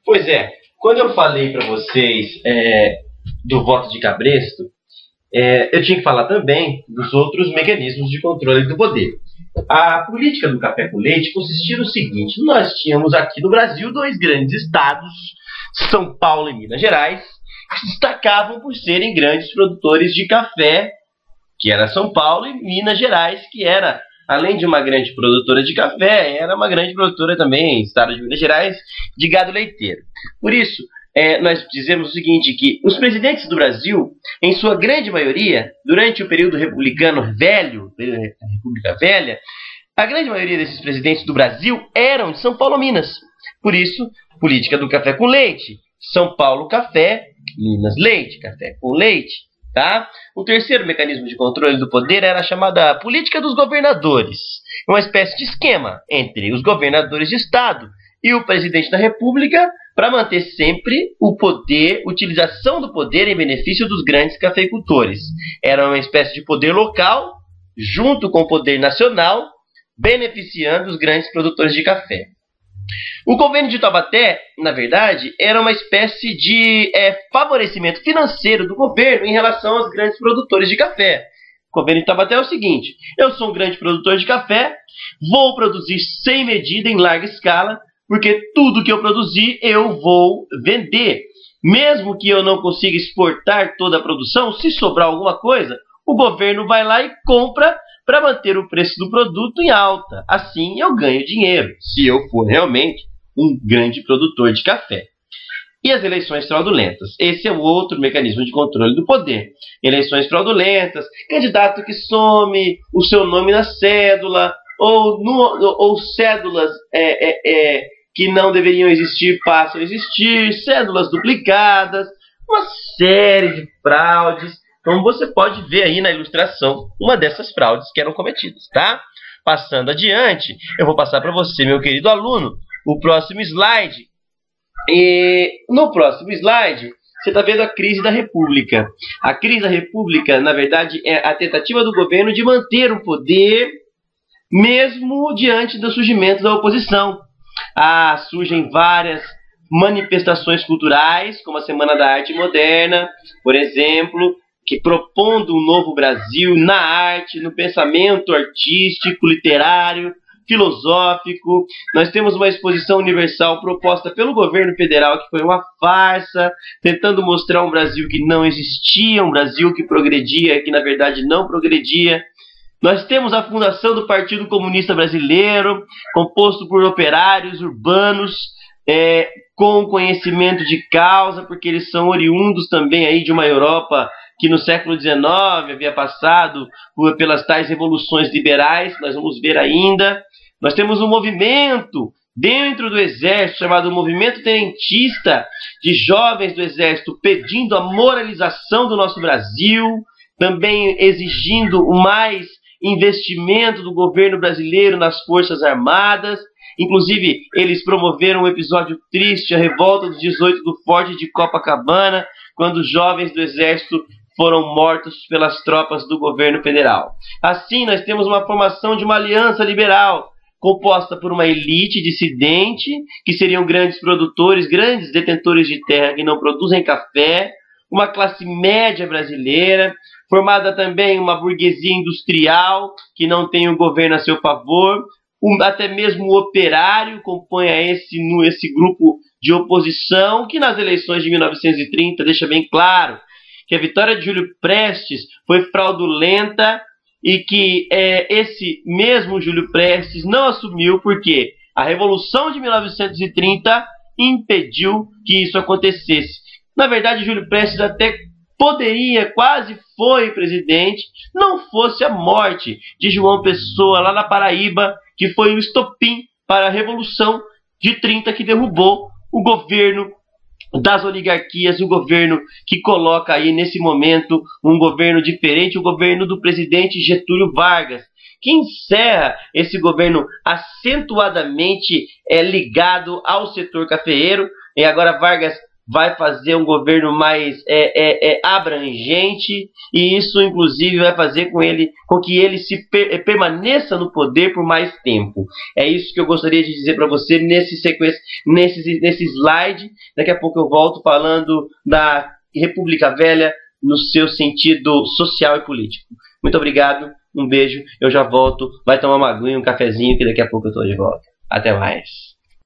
Pois é, quando eu falei para vocês do voto de Cabresto, eu tinha que falar também dos outros mecanismos de controle do poder. A política do café com leite consistia no seguinte: nós tínhamos aqui no Brasil dois grandes estados, São Paulo e Minas Gerais, que se destacavam por serem grandes produtores de café, que era São Paulo, e Minas Gerais, que era, além de uma grande produtora de café, era uma grande produtora também, estado de Minas Gerais, de gado leiteiro. Por isso, nós dizemos o seguinte, que os presidentes do Brasil, em sua grande maioria, durante o período republicano velho, a República Velha, a grande maioria desses presidentes do Brasil eram de São Paulo, Minas. Por isso, política do café com leite, São Paulo café, Minas leite, café com leite. Tá? O terceiro mecanismo de controle do poder era a chamada política dos governadores, uma espécie de esquema entre os governadores de estado e o presidente da república para manter sempre o poder, utilização do poder em benefício dos grandes cafeicultores. Era uma espécie de poder local junto com o poder nacional, beneficiando os grandes produtores de café. O governo de Taubaté, na verdade, era uma espécie de favorecimento financeiro do governo em relação aos grandes produtores de café. O governo de Taubaté é o seguinte: eu sou um grande produtor de café, vou produzir sem medida em larga escala, porque tudo que eu produzir eu vou vender. Mesmo que eu não consiga exportar toda a produção, se sobrar alguma coisa, o governo vai lá e compra para manter o preço do produto em alta. Assim eu ganho dinheiro, se eu for realmente um grande produtor de café. E as eleições fraudulentas? Esse é o outro mecanismo de controle do poder. Eleições fraudulentas, candidato que some o seu nome na cédula, ou cédulas que não deveriam existir passam a existir, cédulas duplicadas, uma série de fraudes. Como você pode ver aí na ilustração, uma dessas fraudes que eram cometidas, tá? Passando adiante, eu vou passar para você, meu querido aluno, o próximo slide. E no próximo slide, você está vendo a crise da República. A crise da República, na verdade, é a tentativa do governo de manter o poder, mesmo diante do surgimento da oposição. Surgem várias manifestações culturais, como a Semana da Arte Moderna, por exemplo, que propondo um novo Brasil na arte, no pensamento artístico, literário, filosófico. Nós temos uma exposição universal proposta pelo governo federal, que foi uma farsa, tentando mostrar um Brasil que não existia, um Brasil que progredia, que na verdade não progredia. Nós temos a fundação do Partido Comunista Brasileiro, composto por operários urbanos, com conhecimento de causa, porque eles são oriundos também aí de uma Europa que no século XIX havia passado pelas tais revoluções liberais, nós vamos ver ainda. Nós temos um movimento dentro do Exército, chamado Movimento Tenentista, de jovens do Exército pedindo a moralização do nosso Brasil, também exigindo mais investimento do governo brasileiro nas Forças Armadas. Inclusive, eles promoveram um episódio triste, a revolta dos 18 do Forte de Copacabana, quando os jovens do Exército foram mortos pelas tropas do governo federal. Assim, nós temos uma formação de uma aliança liberal, composta por uma elite dissidente, que seriam grandes produtores, grandes detentores de terra que não produzem café, uma classe média brasileira, formada também uma burguesia industrial, que não tem o governo a seu favor, até mesmo o operário compõe esse grupo de oposição, que nas eleições de 1930 deixa bem claro que a vitória de Júlio Prestes foi fraudulenta e que esse mesmo Júlio Prestes não assumiu porque a Revolução de 1930 impediu que isso acontecesse. Na verdade, Júlio Prestes até poderia, quase foi presidente, não fosse a morte de João Pessoa lá na Paraíba, que foi o estopim para a Revolução de 30 que derrubou o governo das oligarquias, o governo que coloca aí nesse momento um governo diferente, o governo do presidente Getúlio Vargas, que encerra esse governo acentuadamente ligado ao setor cafeeiro. E agora Vargas vai fazer um governo mais abrangente, e isso inclusive vai fazer com que ele permaneça no poder por mais tempo. É isso que eu gostaria de dizer para você nesse slide. Daqui a pouco eu volto falando da República Velha no seu sentido social e político. Muito obrigado, um beijo, eu já volto, vai tomar uma aguinha, um cafezinho, que daqui a pouco eu estou de volta. Até mais.